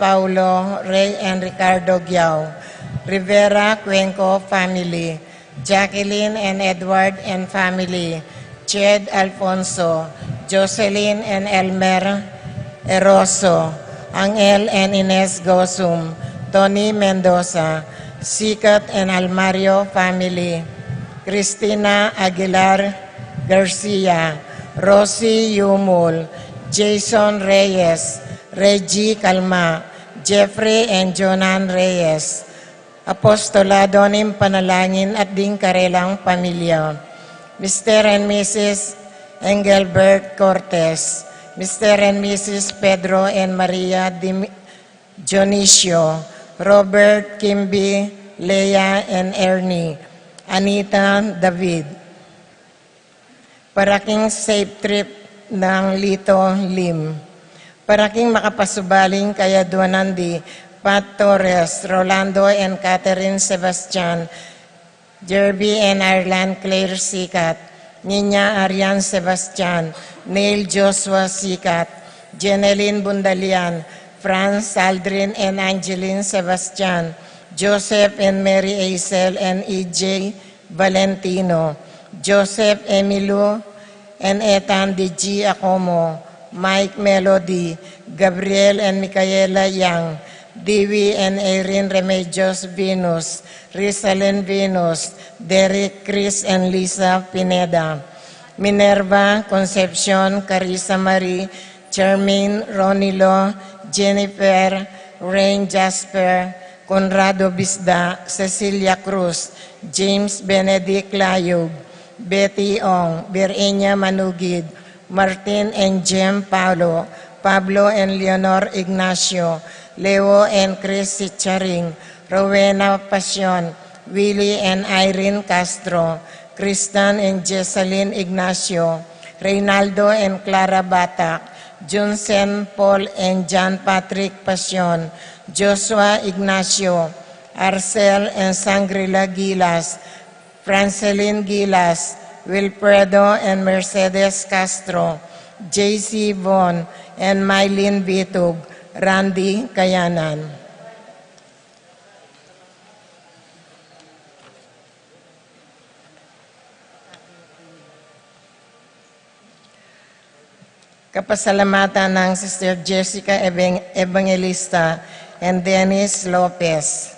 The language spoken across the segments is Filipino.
Paulo, Ray and Ricardo Giao, Rivera Cuenco family, Jacqueline and Edward and family, Jed Alfonso, Jocelyn and Elmer Eroso, Angel and Ines Gosum, Tony Mendoza, Sikat and Almario family, Cristina Aguilar Garcia, Rosie Yumul, Jason Reyes, Reggie Calma, Jeffrey and Jonan Reyes, Apostolado ng Panalangin at Ding Karelang Pamilya, Mr. and Mrs. Engelbert Cortez, Mr. and Mrs. Pedro and Maria Dionisio, Robert, Kimby, Leah and Ernie, Anita, David. Paraking safe trip ng Lito Lim. Paraking makapasubaling kaya Duanandi, Pat Torres, Rolando and Catherine Sebastian, Jerby and Ireland Claire Sikat, Nina Arian Sebastian, Neil Joshua Sikat, Jeneline Bundalian, Franz Aldrin and Angeline Sebastian, Joseph and Mary Aisel and E.J. Valentino, Joseph Emilio and Ethan D.G. Acomo, Mike Melody, Gabriel and Micaela Yang, Dewey and Erin Remedios Venus, Rizalyn Venus, Derek, Chris and Lisa Pineda, Minerva, Concepcion, Carissa Marie, Charmaine, Ronilo, Jennifer, Rain Jasper, Conrado Bisda, Cecilia Cruz, James Benedict Layog, Betty Ong, Virginia Manugid, Martin and Jem Paulo, Pablo and Leonor Ignacio, Leo and Chris Sicharing, Rowena Pasion, Willie and Irene Castro, Kristan and Jessalyn Ignacio, Reynaldo and Clara Batak, Junsen Paul and John Patrick Pasion, Joshua Ignacio, Arcel and Sangrila Gilas, Franceline Gilas, Wilfredo and Mercedes Castro, J.C. Von and Mylene Bitug, Randy Kayanan. Kapasalamatan ng Sister Jessica Evangelista and Dennis Lopez.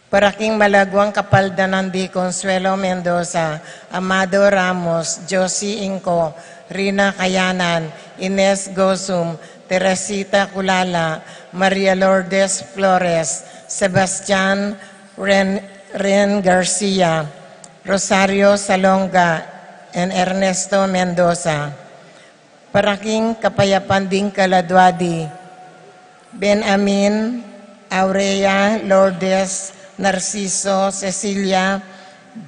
Paraking Malagwang Kapaldanan di Consuelo Mendoza, Amado Ramos, Josie Inco, Rina Kayanan, Ines Gosum, Teresita Kulala, Maria Lourdes Flores, Sebastian Ren Garcia, Rosario Salonga, and Ernesto Mendoza. Paraking Kapayapan Ding Kaladwadi, Ben Amin, Aurea Lourdes, Narciso, Cecilia,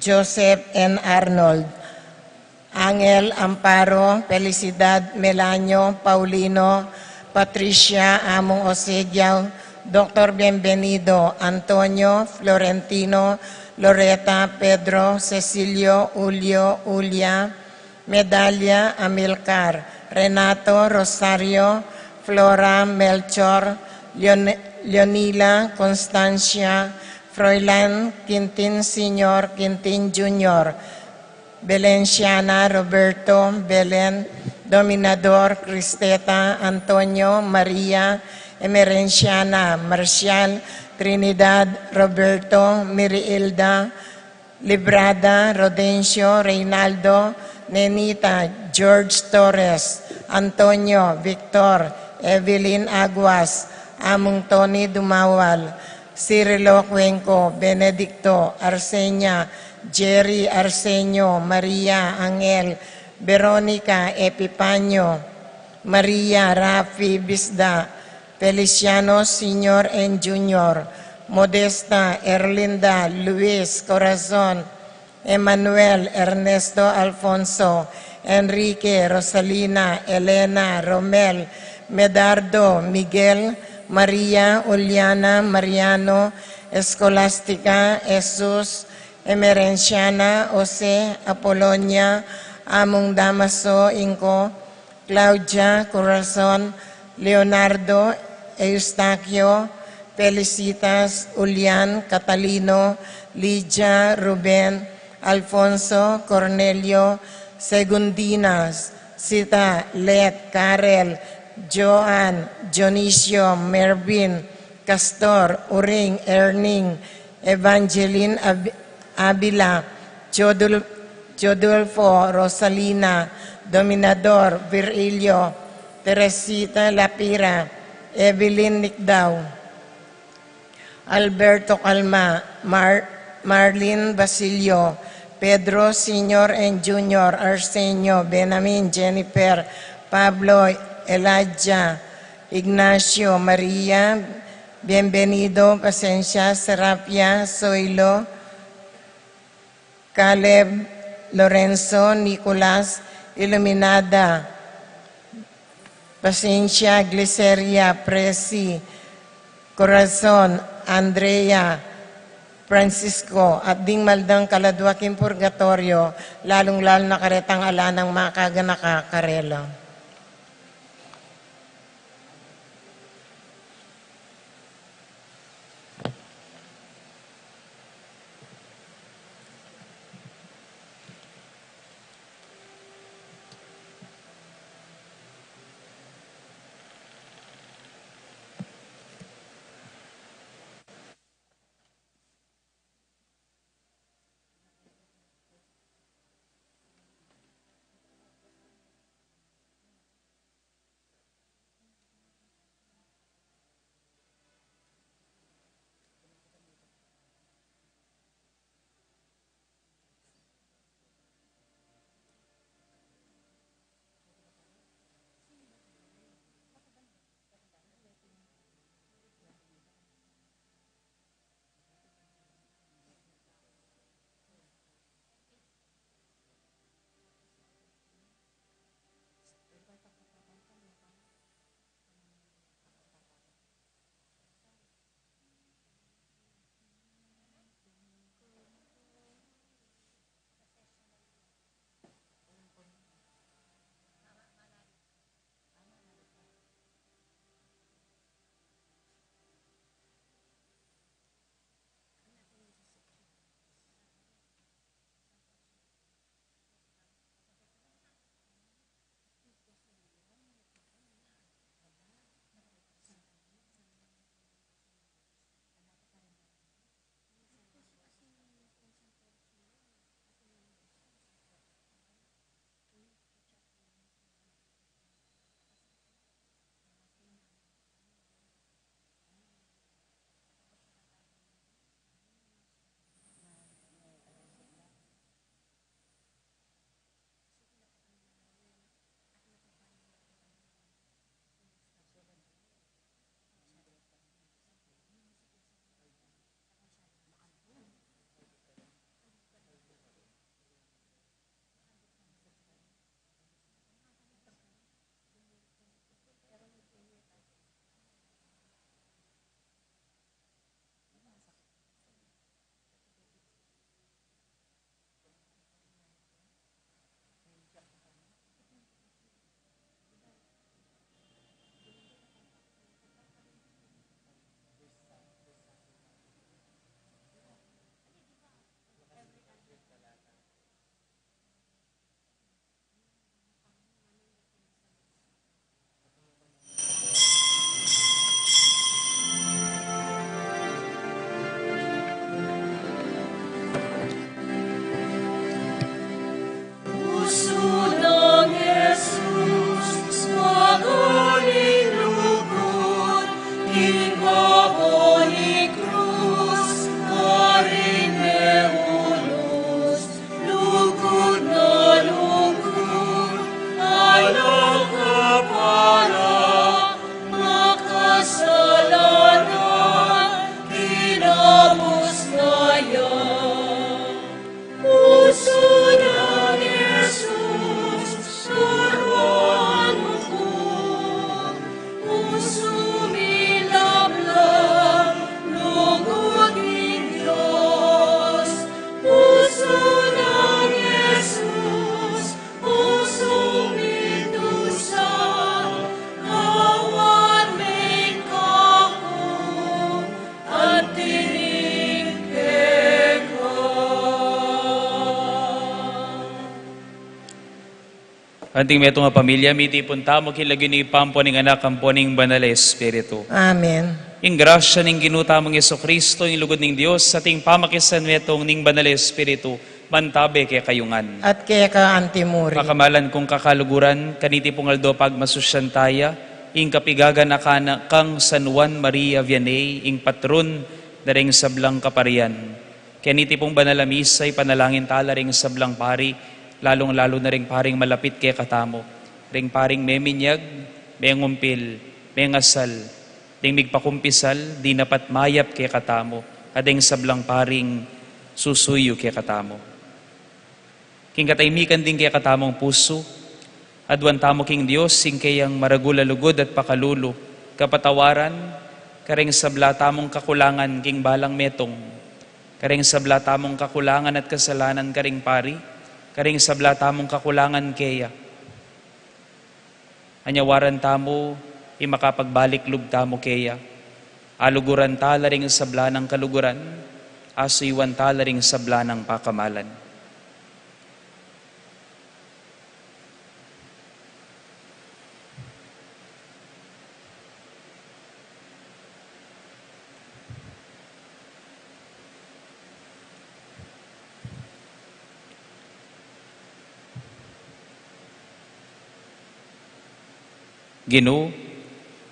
Joseph and Arnold, Angel Amparo, Felicidad Melanio, Paulino, Patricia Among Osegiao, Dr. Bienvenido, Antonio, Florentino, Loreta, Pedro, Cecilio, Julio, Ulia, Medalia, Amilcar, Renato, Rosario, Flora, Melchor, Leonila, Constancia, Froilan, Quintin Sr., Quintin Jr., Belenciana, Roberto, Belen, Dominador, Cristeta, Antonio, Maria, Emerenciana, Marcial, Trinidad, Roberto, Miriilda, Librada, Rodencio, Reynaldo, Nenita, George Torres, Antonio, Victor, Evelyn Aguas, Among Tony Dumawal, Cirilo Cuenco, Benedicto, Arsenia, Jerry Arsenio, Maria Angel, Veronica Epipanyo, Maria Rafi Bisda, Feliciano Sr. and Jr., Modesta, Erlinda, Luis Corazon, Emmanuel, Ernesto Alfonso, Enrique, Rosalina, Elena, Romel, Medardo, Miguel, Maria, Uliana, Mariano, Escolástica, Jesus, Emerenciana, Jose, Apolonia, Among Damaso, Inco, Claudia, Corazon, Leonardo Eustaquio, Felicitas, Ulian, Catalino, Lydia, Ruben, Alfonso, Cornelio, Segundinas, Sita, Let, Karel, Joan, Dionisio, Mervin, Castor, Uring, Erning, Evangeline Abila, Jodulfo, Rosalina, Dominador, Virilio, Teresita Lapira, Evelyn Nicdao, Alberto Calma, Marlene Basilio, Pedro Senior and Junior, Arsenio, Benamin, Jennifer, Pablo, Elijah, Ignacio, Maria, Bienvenido, Pasencia, Serapia, Zoilo, Caleb, Lorenzo, Nicolas, Iluminada, Pasencia, Gliceria, Presi, Corazon, Andrea, Francisco, at ding maldang kaladwaking purgatorio, lalong-lalo na karetang ala ng mga kaganaka karelo. Anting meto nga pamilya, miti punta mo kilagin ni Pampo ning anak ang poning banal Espiritu. Amen. Ing grasya ning ginuta mong Yeso Kristo, ing lugod ning Dios, sa ting pamakisan metong ning banal Espiritu, mantabe kay kayungan. At kaya ka antimuri. Pakamalan kong kakaluguran, kaniti pong aldo pagmasusyantaya, ing kapigagan akana kang San Juan Maria Vianney, ing patron na ring sablang kaparian. Kaniti pong banalamisay, panalangin tala ring sablang pari, lalong-lalo na ring paring malapit kay katamo. Ring paring meminyag, may ngumpil, may ngasal, ding migpakumpisal, di napat mayap kay katamo, ading sablang paring susuyo kay katamo. King kataymikan din kay katamong puso, adwan tamo king Diyos, sing kayang maragulalugod at pakalulo, kapatawaran, karing sabla tamong kakulangan king balang metong, karing sabla tamong kakulangan at kasalanan karing pari, karing sabla tamong kakulangan kaya. Anyawaran tamo, makapagbalik lub tamo kaya. Aluguran tala ring sabla ng kaluguran, asuywan tala ring sabla ng pakamalan. Ginoo,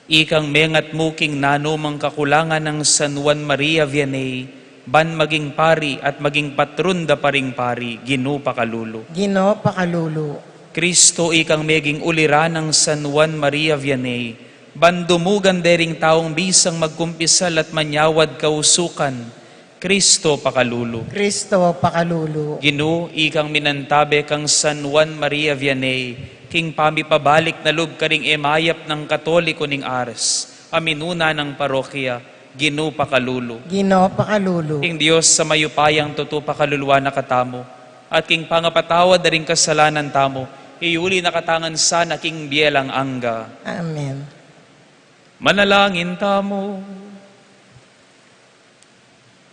ikang mengat muking nano mang kakulangan ng San Juan Maria Vianney, ban maging pari at maging patron da paring pari, Ginoo pakalulo. Ginoo pakalulu. Kristo, ikang meging uliran ng San Juan Maria Vianney, ban dumugan dering taong bisang magkumpisal at manyawad kausukan, Kristo pakalulo. Kristo pakalulu. Ginoo, ikang minantabe kang San Juan Maria Vianney, king pamipabalik na lub karing emayap ng Katoliko ning Ars, aminuna ng parokya, Ginoo pakalulo. Ginoo pakalulu. King Dios sa mayupayang tuto pakaluluwa na katamo, at king pangapatawad na ring kasalanan tamo, iuli na katangan sana king bielang angga. Amen. Manalangin tamo.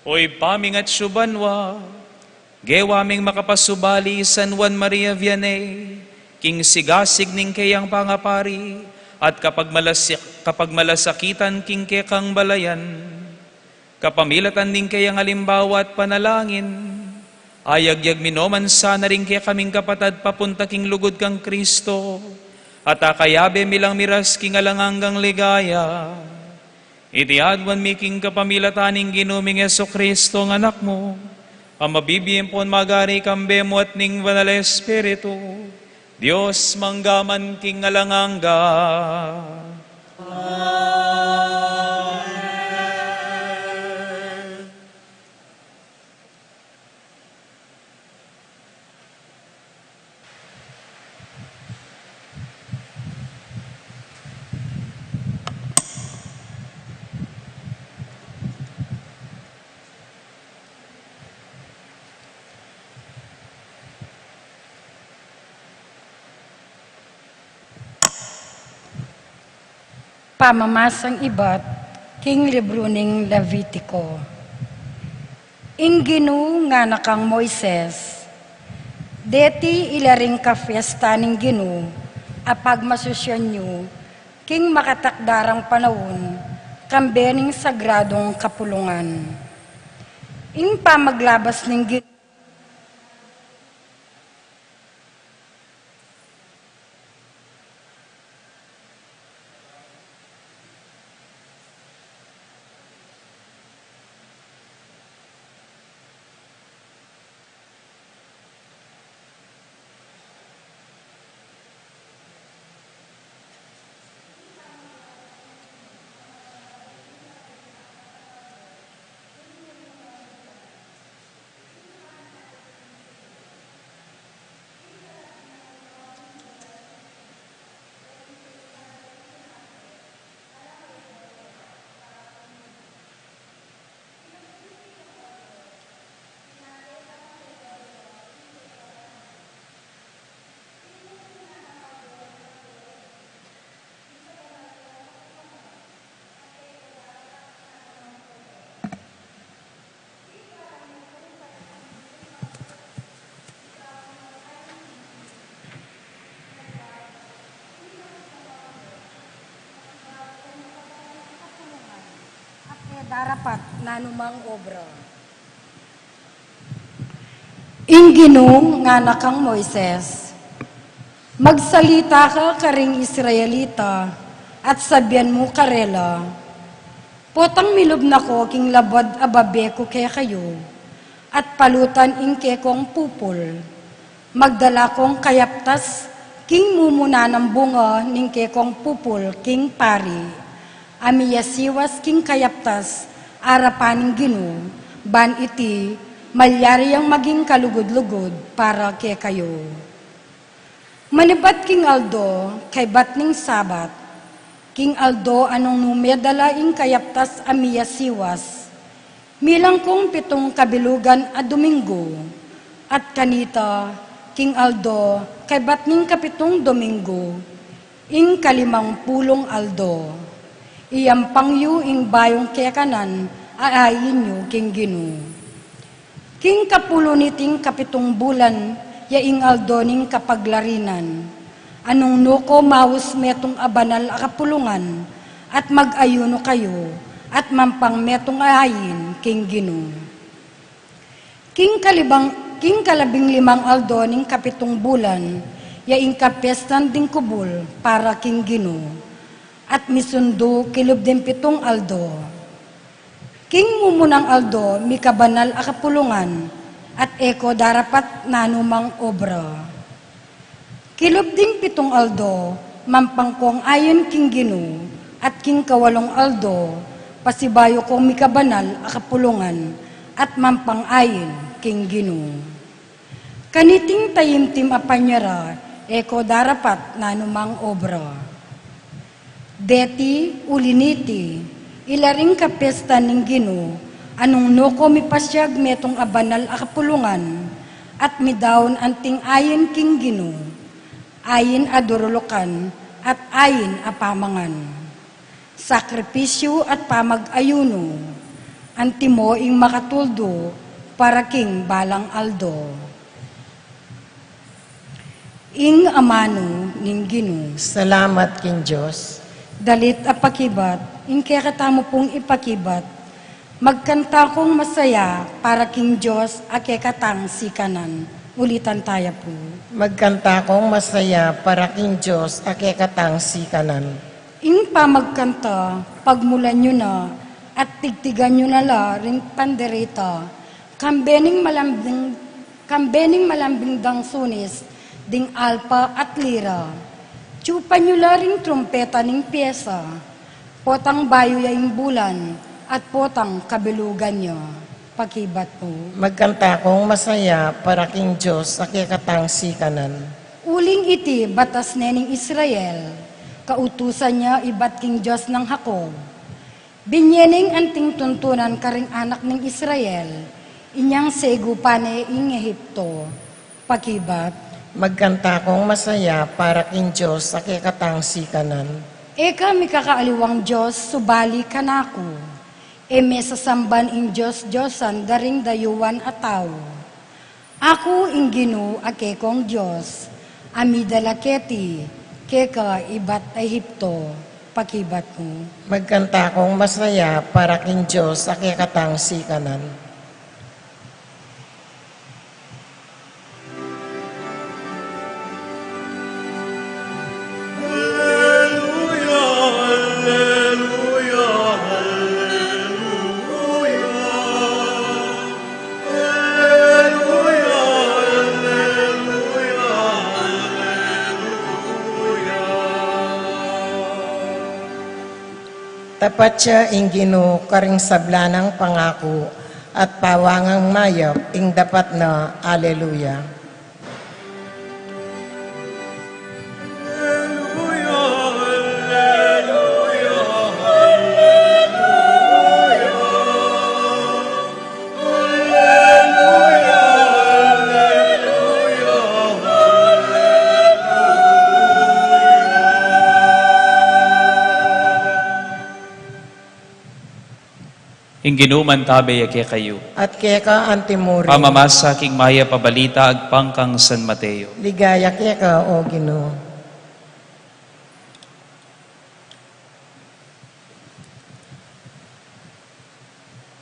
Oy pamingat syubanwa, gewaming makapasubali San Juan Maria Vianney, king sigasig ning kayang pangapari, at kapag malasakitan king kekang balayan, kapamilatan ning kayang halimbawa at panalangin, ayagyag minoman sana rin kaya kaming kapatad papunta king lugod kang Kristo, at akayabe milang miras king alanganggang ligaya. Itiadwan mi king kapamilataning ginuming Yeso Kristo ng anak mo, ang mabibiyempon magari kambe mo at ning banal Espiritu, Diyos manggaman king alangangga. Pamamasang iba't king libro ning Levitico. Inginu nga nakang Moises, deti ilaring ka fiesta ning Ginu, apag masusyan nyo, king makatakdarang panahon, kambening sagradong kapulungan. Ing pamaglabas ning Ginu, darapat nanumang obra. Ingginong nga nakang Moises, magsalita ka karing Israelita at sabyan mo karela, potang milob na ko king labad ababe ko kaya kayo, at palutan ingke kong pupol, magdala kong kayaptas king mumuna ng bunga ningke kong pupol king pari, amiyasiwas king kayaptas arapaning Ginoo, ban iti malyari ang maging kalugod-lugod para kay kayo. Manibat king Aldo, kay batning sabat, king Aldo anong numedala ing kayaptas amiya siwas, milang kong 7 kabilugan a Domingo, at kanita, king Aldo, kay batning kapitong Domingo, ing 50 Aldo, iyampang yu ing bayong kekanan, aayin yu king Ginoo. King kapulo niting 7 bulan, yaing Aldo ning kapaglarinan. Anong nuko mawus metong abanal akapulungan, at mag-ayuno kayo, at mampang metong ayin, king Ginoo. King 15 Aldo ning 7 bulan, yaing kapestan ding kubul, para king Ginoo. At misundo kilob din 7 Aldo. King mumunang Aldo, mikabanal akapulungan, at eko darapat nanumang obra. Kilob ding 7 Aldo, mampangkong ayon king Ginoo, at king 8 Aldo, pasibayo kong mikabanal akapulungan, at mampang ayon king Ginoo. Kaniting tayimtim apanyara, eko darapat nanumang obra. Deti uliniti, ilaring kapesta ning Ginoo, anong nuko mipasyag metong abanal akapulungan, at midawon anting ayin king Ginoo, ayin adurulukan, at ayin apamangan. Sakripisyo at pamag-ayuno, antimo ing makatuldo, para king balang Aldo. Ing amano ning Ginoo, Salamat king Diyos. dalit apakibat, ingke katamo pong ipakibat, magkanta kong masaya para king Diyos ake katang sikanan. Ulitan tayo po. Magkanta kong masaya para king Diyos ake katang sikanan. Ing pamagkanta, pagmulan nyo na, at tigtigan nyo na la ring pandereta, kambening malambing dang sunis, ding alpa at lira. Tsupan nyo la ring trumpeta ning pyesa, potang bayo yaing bulan, at potang kabilugan niya. Pakibat po. Magkanta kong masaya para king Diyos ake katang sikanan. Uling iti batas nening Israel, kautusan niya ibat king Diyos ng Jacob. Binyening anting tuntunan karing anak ng Israel, inyang segupane ing Ehipto. Pakibat. Magkanta kong masaya para king Diyos ake katang sikanan. Eka mikakaaliwang Diyos, subali kanako. Eme sasamban ing Diyos-Diyosan, daring dayuan ataw. Ako ing Ginoo ake kong Diyos, amidalaketi, keka ibat Ehipto. Pakibat mo. Magkanta kong masaya para king Diyos ake katang sikanan. Tapat siya ing Ginoo karing sablanang pangako at pawangang mayap ing dapat na. Alleluia. Ing ginuman tabe ake kayo. At keka antimuri. Pamamasa king maya pabalita agpang kang San Mateo. Ligaya keka o Ginoo.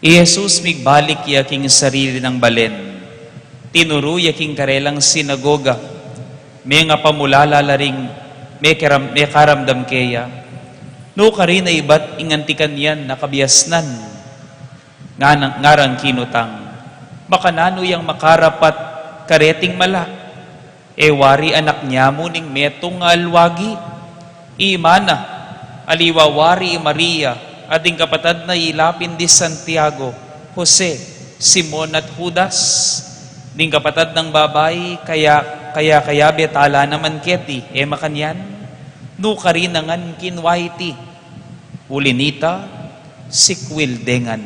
I Jesus migbalik yaking sarili ng balen. Tinuro yaking karelang sinagoga. May nga pamulalaring may karamdam kaya. No karin na iba't ingantikan yan nakabiyasnan. Ngarang kinutang. Makanano yang makarapat kareting mala. Wari anak niya mo ning metong alwagi. Imana, aliwawari Maria, ating kapatad na ilapin di Santiago, Jose, Simon at Judas. Ding kapatad ng babay, kaya betala naman keti, makanyan. No karinangan kinwaiti, ulinita, sikwildengan.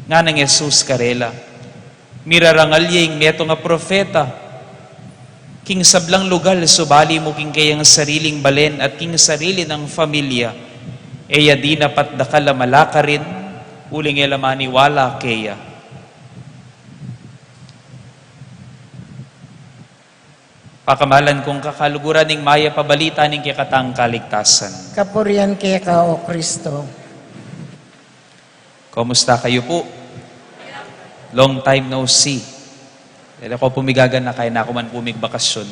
Nga ng Jesus karela, mirarangal yung meto nga profeta, king sablang lugal, subali mo king kayang sariling balen at king sarili ng familia, eya di napat dakala malaka rin, uling elamani wala kaya. Pakamalan kong kakaluguran ng maya pabalita ng kikatang kaligtasan. Kapurian kay ka, O Kristo. Kumusta kayo po? Long time no see. Dahil ako pumigagan na kaya na ako man pumigbakasyon.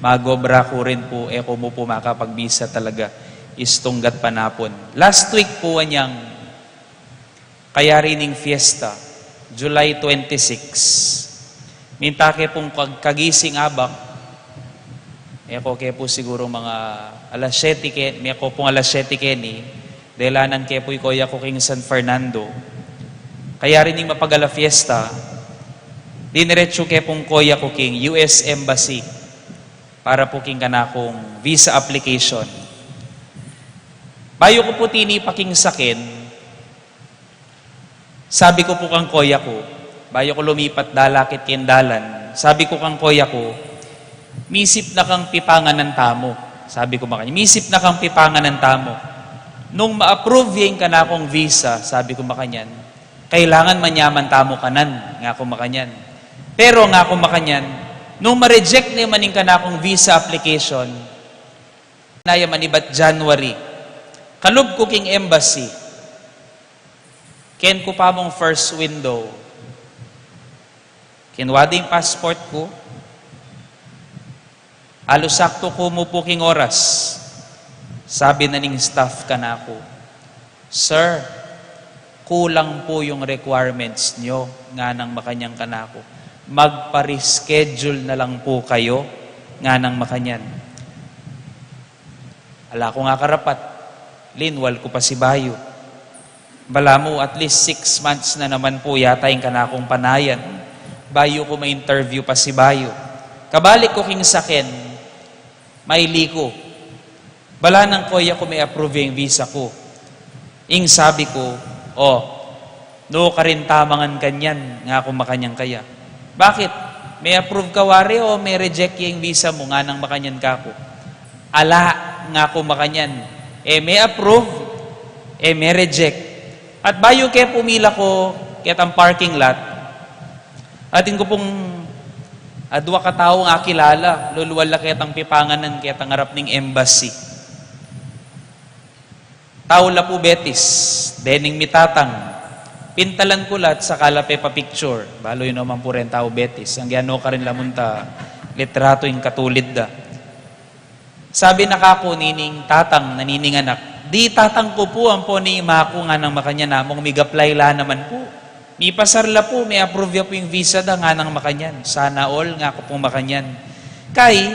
Magobra ko rin po, ko mo po makapagbisa talaga. Istunggat panapon. Last week po anyang kaya rining fiesta, July 26. Mintake pong kagising abak, ko kaya po siguro mga alas 7, may ako pong alas 7 keni, delanan kaya po ikoya ko king San Fernando. Kaya rining mapagala fiesta, diniretso kaya pong koya ko king US Embassy para po king kanakong visa application. Bayo ko po tinipaking sakin, sabi ko po kang koya ko, bayo ko lumipat dalakit kendalan, sabi ko kang koya ko, misip na kang pipangan ng tamo. Sabi ko makanya, misip na kang pipangan ng tamo. Nung ma-approve yung kanakong visa, sabi ko makanyan, kailangan manyaman tamo kanan, nga ko makanyan. Pero nga ako makanyan, nung ma-reject na yung kanakong visa application, nayaman iba't January, kalub ko king embassy, ken ko pa mong first window, kinwading passport ko, alusakto ko mo po king oras, sabi na ning staff ka na ako, Sir, kulang po yung requirements nyo, nga nang makanyang ka na ako. Magpa-reschedule na lang po kayo nga nang makanyan. Ala ko nga karapat, linwal ko pa si Bayo. Bala mo, at least 6 months na naman po yata yung kanakong panayan. Bayo ko may interview pa si Bayo. Kabalik ko king sakin, maili ko. Bala nang koya ko may approve yung visa ko. Ing sabi ko, no ka rin tamangan kanyan, nga kung makanyang kaya. Bakit? May approve ka wari o may reject yung visa mo nga nang makanyan ka ko? Ala nga kung makanyan. May approve, may reject. At bayo kaya pumila ko kitang parking lot, atin ko pong adwa ka tao nga kilala, luluwala kitang pipanganan kitang harap ng embassy. Tao la po betis, dening mitatang, pintalan ko lahat sa kalape pa picture. Balo yun naman po rin tao betis. Ang gano ka rin lamunta, litrato yung katulid da. Sabi na kako nining tatang, nanining anak, di tatang ko po ang po ni Mako nga nang makanya namong mig-apply la naman po. May pasarla po, may approve po yung visa da nga nang makanyan. Sana all nga ko pong makanyan. Kay,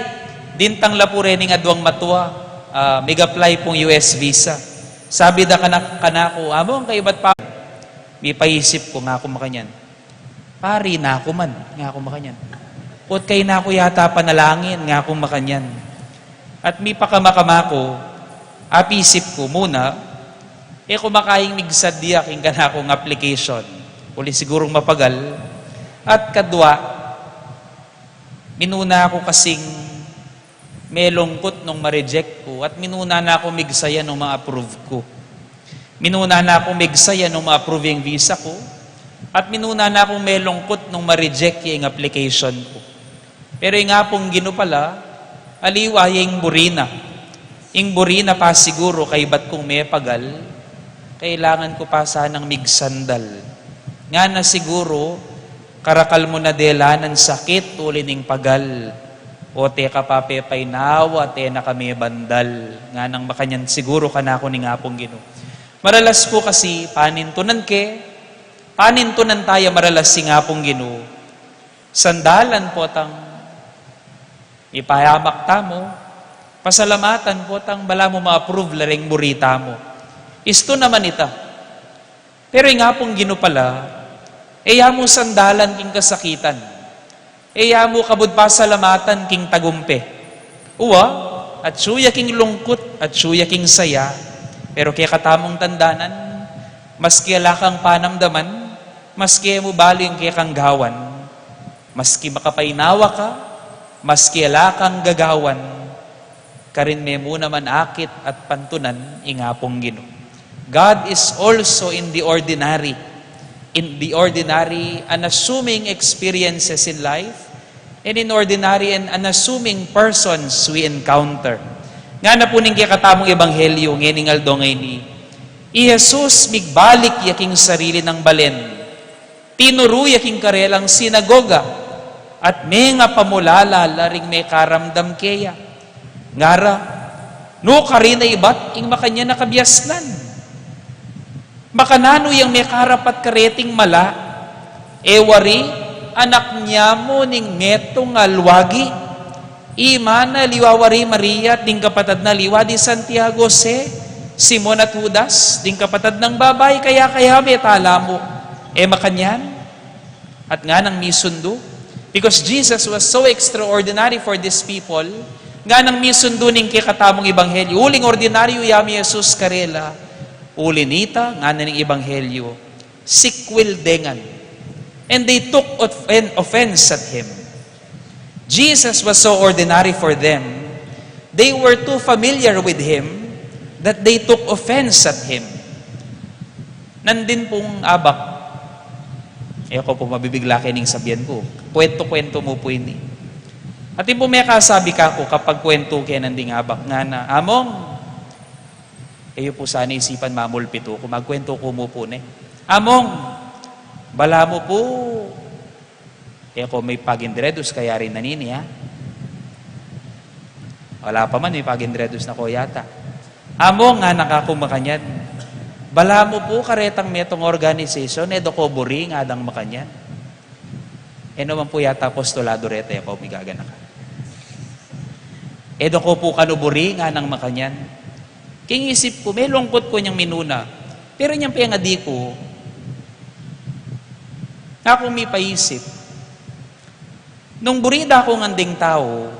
dintang la po rin adwang matuwa, mig-apply pong US visa. Sabi da kanako, among kaibat pa, may paisip ko nga ako makanyan. Pari na ako man, nga ako makanyan. Pot kay na ako yata panalangin, nga ako makanyan. At may pakamakamako, apisip ko muna, kumakaing migsadya king kanakong application. Uli sigurong mapagal. At kadwa, minuna ako kasing may lungkot nung ma-reject ko at minuna na ako migsaya nung ma-approve ko. Minuna na akong migsaya nung ma-approve yung visa ko at minuna na akong may lungkot nung ma-reject yung application ko. Pero yung nga pong ginupala, aliwa yung burina. Yung burina pa siguro kay ba't kung may pagal, kailangan ko pa sanang migsandal. Nga na siguro, karakal mo na delanan sakit, tulining pagal. O te kapapepay nawa, te na kami bandal. Nga nang makanyan, siguro ka na ako ni ngapong Ginoo. Maralas po kasi, panintunan tayo maralas si ngapong Ginoo. Sandalan po tang ipayamak tamo, pasalamatan po tang bala mo ma-approve laring burita mo. Isto naman ita. Pero yung ngapong Ginoo pala, eya mo sandalan king kasakitan. Eya mo kabud pasalamatan king tagumpe. Uwa, at suya king lungkot, at suya king saya. Pero kaya katamong tandanan, maski ala kang panamdaman, maski mo baling kaya kang gawan, maski makapainawa ka, maski ala kang gagawan, karin me mo naman akit at pantunan ingapong Ginoo. God is also in the ordinary, unassuming experiences in life, and in ordinary and unassuming persons we encounter. Nga na po ning katamong ebanghelyo, ngeningal do ngay ni, I Jesus migbalik yaking sarili ng balen, tinuro yaking karelang sinagoga, at may nga pamulala laring may karamdam keya. Ngara, no karina ibat, ing makanya nakabiasnan. Makanano yung may karapat kareting mala, ewari, anak niya mo ning metong alwagi, imana liwawari Maria, ding kapatad na liwa di Santiago Simon at Judas, ding kapatad ng babay, kaya betala mo. Makanyan, at nga nang misundo, because Jesus was so extraordinary for these people, nga nang misundo ning kikatamong ebanghelyo, uling ordinaryo yami Jesus karela, ulinita, nga na ning ebanghelyo, sikwil dengan. And they took offense at Him. Jesus was so ordinary for them. They were too familiar with Him that they took offense at Him. Nandin pong abak. Ako po mabibigla kining sabihan ko. Kwento-kwento mo po ini. At yung po may kasabi ka ko kapag kwento kaya nanding abak nga na, Among, po sana isipan mamulpito kung magkwento ko mo po ni. Among, bala mo po, ko may pagindredos kaya rin nanini ha. Wala pa man may pagindredos na ko yata. Among nga nakakumakanyan. Bala mo po karetang metong organization, edo ko buri nga dang makanyan. Naman po yata apostolado rete ako migagana ka. Edo ko po kanuburi nga nang makanyan. King isip ko, may lungkot ko niyang minuna. Pero niyang piyangadi ko, ako may paisip, nung burida ko nganding tao,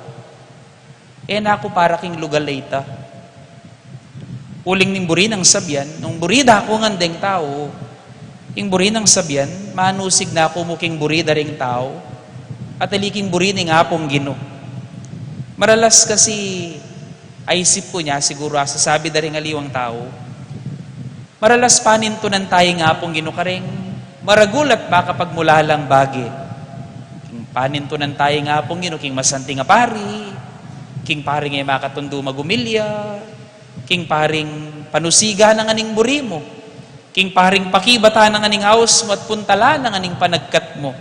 na ako para king lugalayta. Uling ning buri ng sabyan, nung burida ko nganding tao, ing buri ng sabyan, manusig na ako muking burida ring tao, at aliking buri ning apong Ginoo. Maralas kasi, ay isip ko niya, siguro sasabi da rin aliwang tao, maralas panintunan tayo nga pong Ginoo karing, maragulat ba kapag mula lang bagi. King panintunan tayo nga pong Ginoo, king masanting nga pari, king paring ay makatundo magumilya, king paring panusiga ng aning buri mo, king paring pakibata ng aning house mo at puntala ng aning panagkat mo.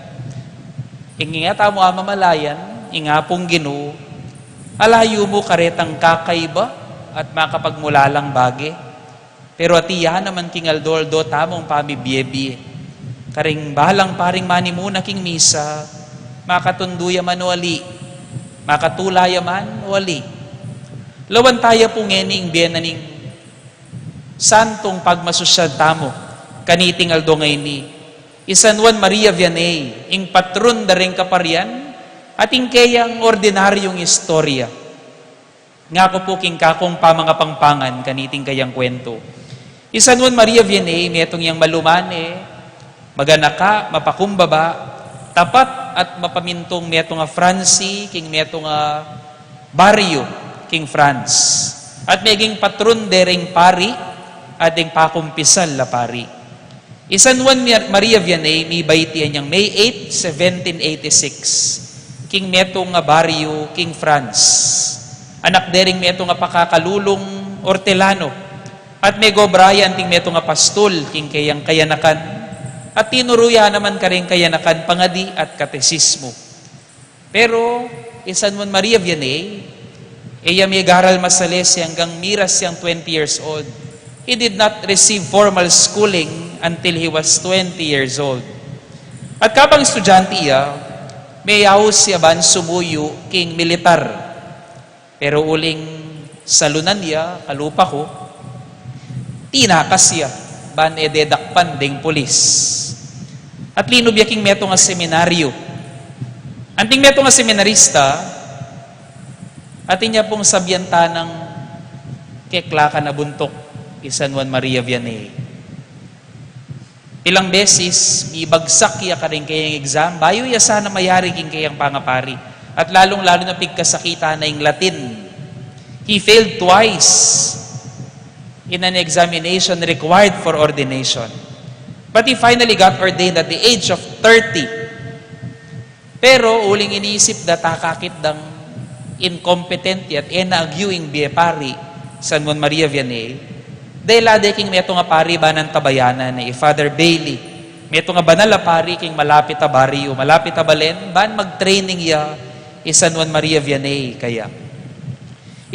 Ingingata mo amamalayan, inga pong Ginoo, alayo mo karetang kakaiba at makapagmula lang bagi. Pero atiya naman king aldoldo tamong pamibiebi. Karing bahalang paring mani muna king misa, makatunduya man wali, makatulaya man wali. Lawan tayo po ngening bienaning santong pagmasusyad tamo, kaniting aldo ngay ni, San Juan Maria Vianney, ing patron da ring kaparian, ating kayang ordinaryong istorya. Nga ko po king kakong pamangapangpangan, kaniting kayang kwento. San Juan Maria Vianney, metong yang malumane, maganaka, mapakumbaba, tapat at mapamintong metong nga Franci, king metong nga baryo, king France. At meging patron dering pari, at ding pakumpisal la pari. San Juan Maria Vianney, may baitian niyang May 8, 1786. King metong nga baryo, king France. Anak dering metong nga pakakalulong Hortelano, At may gobrayan ting meto nga pastol king kayang kayanakan. At tinuruya naman ka rin kayanakan pangadi at katesismo. Pero, San Juan Maria Vianney, iya may garal masales hanggang miras siyang 20 years old. He did not receive formal schooling until he was 20 years old. At kapag estudyante iya, may yaos siya ban sumuyo king militar. Pero uling salunan niya, kalupa ko, tinakas siya, ban ededakpan ding pulis. At linubya king meto nga seminaryo. Anting meto nga seminarista, atin niya pong sabyanta ng keklaka na buntok San Juan Maria Vianney. Ilang beses, ibagsak iya ka rin kayang exam, bayo iya sana mayari king kayang pangapari. At lalong-lalo na pigkasakita na yung Latin. He failed twice in an examination required for ordination. But he finally got ordained at the age of 30. Pero uling iniisip da takakit dang incompetent at enagyuing biepari San Juan Maria Vianney. Dahil lade king meto nga pari banan tabayanan ni Father Bailey. Meto nga banal na pari king malapit a barrio, malapit a balen, ban mag-training ya San Juan Maria Vianney kaya.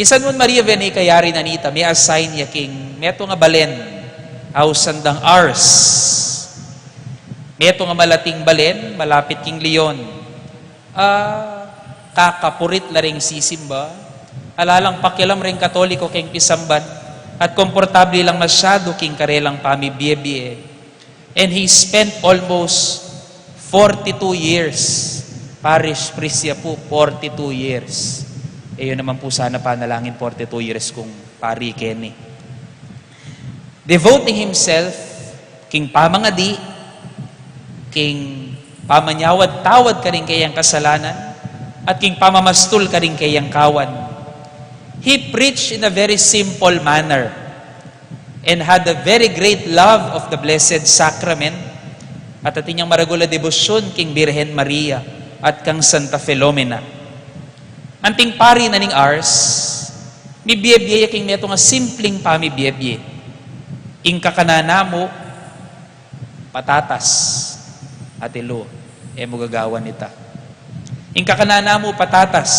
San Juan Maria Vianney kaya rin anita, may assign ya king meto nga balen, ausandang Ars. Meto nga malating balen, malapit king Leon. Kakapurit la ring sisimba, alalang pakialam ring katoliko king pisamban, at komportable lang masyado king karelang pamibiyebie. And he spent almost 42 years, parish priest siya po, 42 years. Yun naman po sana panalangin 42 years kung pari Kenny. Devoting himself, king pamangadi, king pamanyawad-tawad ka rin kayang kasalanan, at king pamamastul ka rin kayang kawan. He preached in a very simple manner and had a very great love of the Blessed Sacrament at ating niyang maragula debosyon king Birhen Maria at kang Santa Filomena. Anting pari na ning Ars, mi biyebye king neto nga simpleng pamibiyebye. Ing kakanana mo, patatas at ilo, mo gagawan nita. Ing kakanana mo, patatas.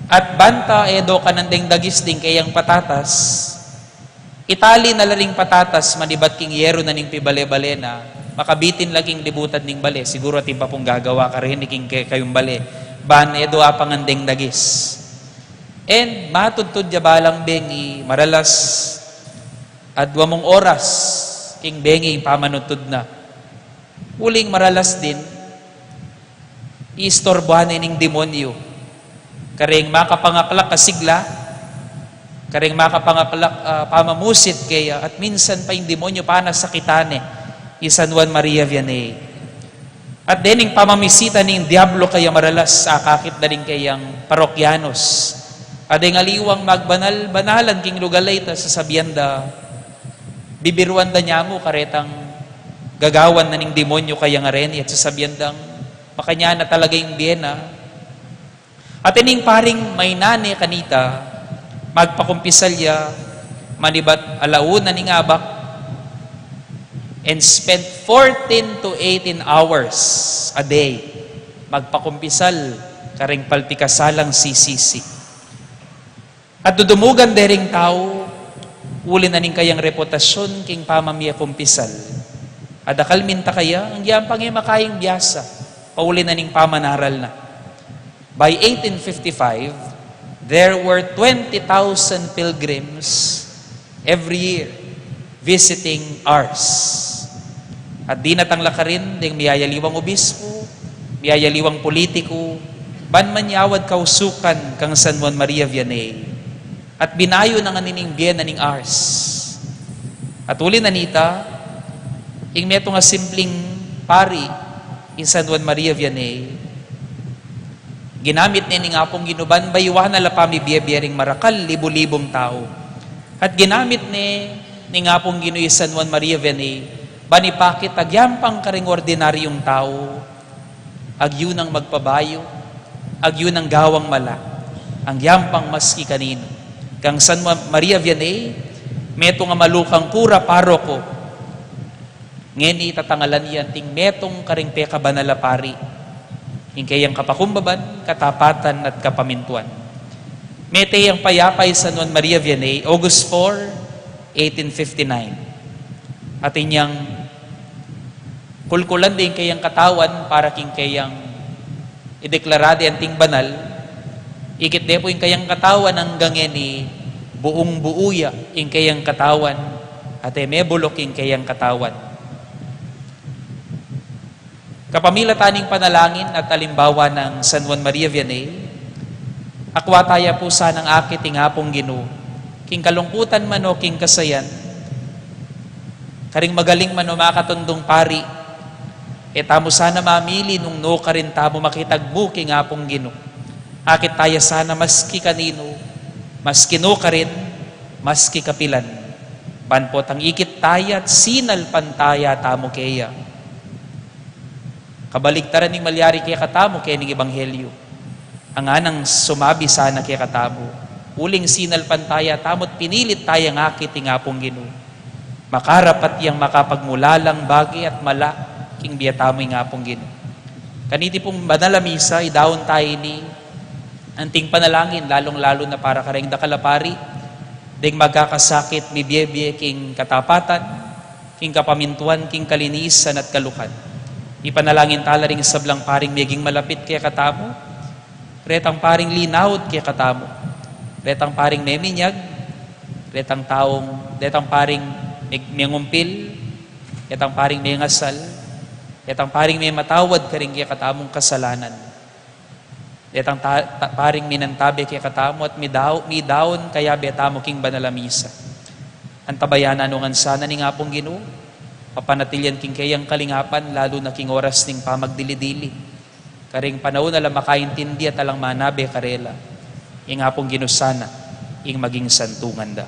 At banta, edo kanandeng dagis ding kayang patatas. Itali na laring patatas, manibat king yero na ning pibale-bale na, makabitin laging libutan ning bale. Siguro ating pa pong gagawa ka rin king kayong bale. Ban, edo apangandeng dagis. And matudtod ya balang bengi, maralas, at wamong oras, king bengi, pamanutod na. Uling maralas din, iistorbohan ning demonyo. Karing makapangaklak kasigla, karing makapangaklak pamamusit kaya, at minsan pa yung demonyo panasakitane, San Juan Maria Vianney. At dening pamamisita ning diablo kaya maralas akakit na rin kayang parokyanos. At ang aliwang magbanal-banalan king lugalay ta sa sabyanda, bibiruan da niya mo karetang gagawan na ning demonyo kaya nga rin, at sa sabyandang makanya na talaga yung biyena. At ining paring may nane kanita, magpakumpisalya, manibat alauna ning abak, and spent 14 to 18 hours a day, magpakumpisal, karing palpikasalang sisisi. At dudumugan dering tao, uli na ning kayang reputasyon, king pamamia kumpisal. Adakal minta kaya, ang yampang makayang biyasa, pauli na ning pamanaral na. By 1855, there were 20,000 pilgrims every year visiting Ars. At di natangla ka rin ding miyayaliwang obispo, miyayaliwang politiko, banmanyawad kausukan kang San Juan Maria Vianney. At binayo na nga nining biyena ning Ars. At uli na nita, ing meto nga simpleng pari in San Juan Maria Vianney, ginamit ni nga pong ginuban, bayuhan na lapami biyebiyering marakal, libo-libong tao. At ginamit ni nga pong ginuy San Juan Maria Vianney, banipakit agyampang karing ordinaryong tao, agyo nang magpabayo, agyo nang gawang mala, ang yampang maski kanino. Kang San Maria Vianney, Meto nga malukang kura paroko, ngeni tatangalan yan ting metong karing peka banala pari, hingkayang kapakumbaban, katapatan at kapamintuan. Mete ang payapay sa Nuan Maria Vianney, August 4, 1859. At inyang kulkulan din kayang katawan para king kayang ideklarade anting banal, ikit de po yung kayang katawan hanggang ngeni buong buuya yung kayang katawan at emebulok yung kayang katawan. Kapamilataning panalangin at alimbawa ng San Juan Maria Vianney, akwa taya po sanang akit ing hapong Ginoo, king kalungkutan man o king kasayan, karing magaling man o makatundong pari, tamo sana mamili nung no karin tamo makitagbu king hapong Ginoo. Akit taya sana maski kanino, maski no karin, maski kapilan. Banpot ang ikit taya at sinal pantaya tamo kaya. Kabaligtaran ning malyari kaya katamo kaya ning ebanghelyo. Ang anang sumabi sana kaya katamo. Uling sinal pantaya tamot pinilit tayang akit ing hapong Ginoo. Makarapat yang makapagmulalang bagi at mala king biyatamo ing hapong Ginoo. Kaniti pong banal misa idawon tayo ni anting panalangin, lalong-lalo na para kareng dakalapari, ding magkakasakit, bibiyebye, king katapatan, king kapamintuan, king kalinisan at kalukan. Ipanalangin tala ring sablang paring meging malapit kaya katamo, retang paring linawd kaya katamo, retang paring meminyag, retang paring mengumpil, retang paring mengasal, retang paring may matawad ka rin kaya katamong kasalanan. Detang paring minantabi kaya katamo at midaon kaya betamo king banalamisa. Antabayanan nungan sana ning hapong Ginoo, papanatilyan king kayang kalingapan, lalo na king oras ning pamagdili-dili. Karing panahon na lang makaintindi at alang manabe karela, ing hapong Ginoo sana, ing maging santungan da.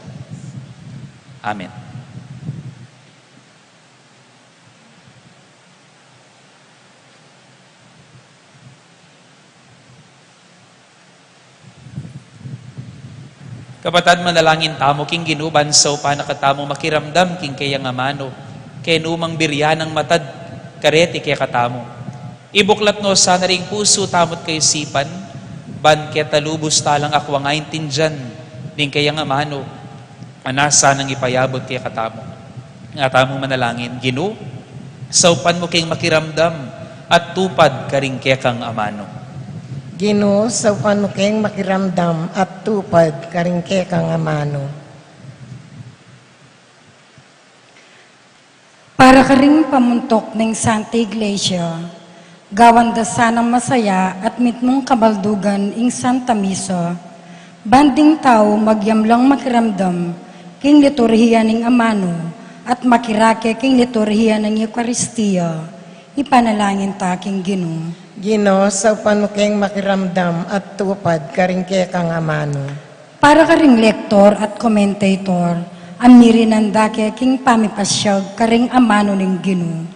Amen. Kapatad manalangin tamo king ginuban so panakatamo makiramdam king kayang amano, kay numang biryanang matad kareti kaya katamo. Ibuklat no sana ring puso tamot kay sipan, ban kaya talubos talang akwa nga intindyan, ding kayang amano, anasa nang ipayabot kaya katamo. Nga tamong manalangin, Ginoo, saupan mo kayong makiramdam at tupad karing kaya kang amano. Ginoo, sa panukeng makiramdam at tupad karing kang amano. Para karing pamuntok ng Santa Iglesia, gawan da sanang masaya at mitmong kabaldugan ing Santa Misa, banding tao magyamlang makiramdam king liturhiya ning amano at makirake king liturhiya ng Eucharistia, ipanalangin ta king Ginoo. Ginoo, sa panukeng makiramdam at tupad karing kang amano. Para karing lektor at commentator, amirinanda kaya king pamipasyag karing amano ning Ginoo.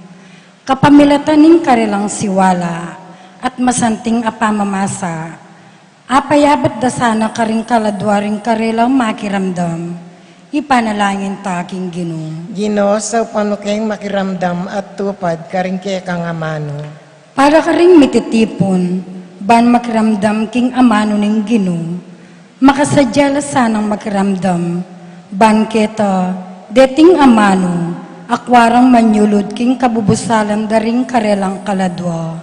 Kapamilatan ning karilang siwala at masanting apamamasa, apayabat da sana karing kaladwaring karilang makiramdam, ipanalangin ta king Ginoo. Ginoo, sa panukeng makiramdam at tupad karing kang amano. Para karing mititipon, ban makiramdam king amano ning Ginoo, makasadya sanang makiramdam, ban keta, deting amano, akwarang manyulod king kabubusalan daring karelang kaladwa,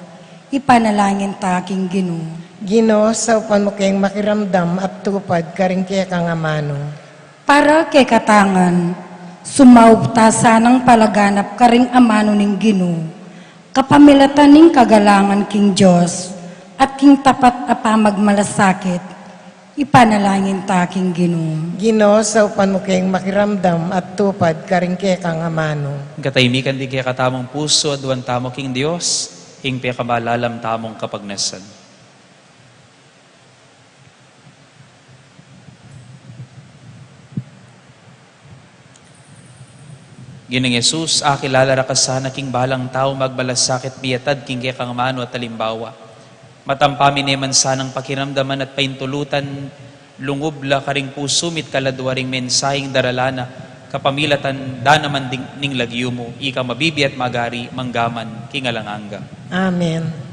ipanalangin ta king Ginoo. Ginoo, sa panukeng makiramdam at tupad karing kang amano. Para kay katangan, sumaupta sanang palaganap karing amano ning Ginoo, kapamilatan ning kagalangan king Diyos at king tapat apamagmalasakit, ipanalangin ta king Ginoo. Ginoo, sa panukeng makiramdam at tupad karing kang amano. Katahimikan di kaya katamong puso at duwan tamo king Dios, ing pekabalalam tamong kapagnasan. Ginang Jesus, akilala ra ka sana king balang tao magbalasakit biyatad king kaya kang mano at talimbawa. Matampami neman sanang pakiramdaman at paintulutan, lungubla karing pusumit kaladwaring mensahing daralana, kapamilatan da naman ding ning lagyo mo, ika mabibi at magari, manggaman, kingalanganga. Amen.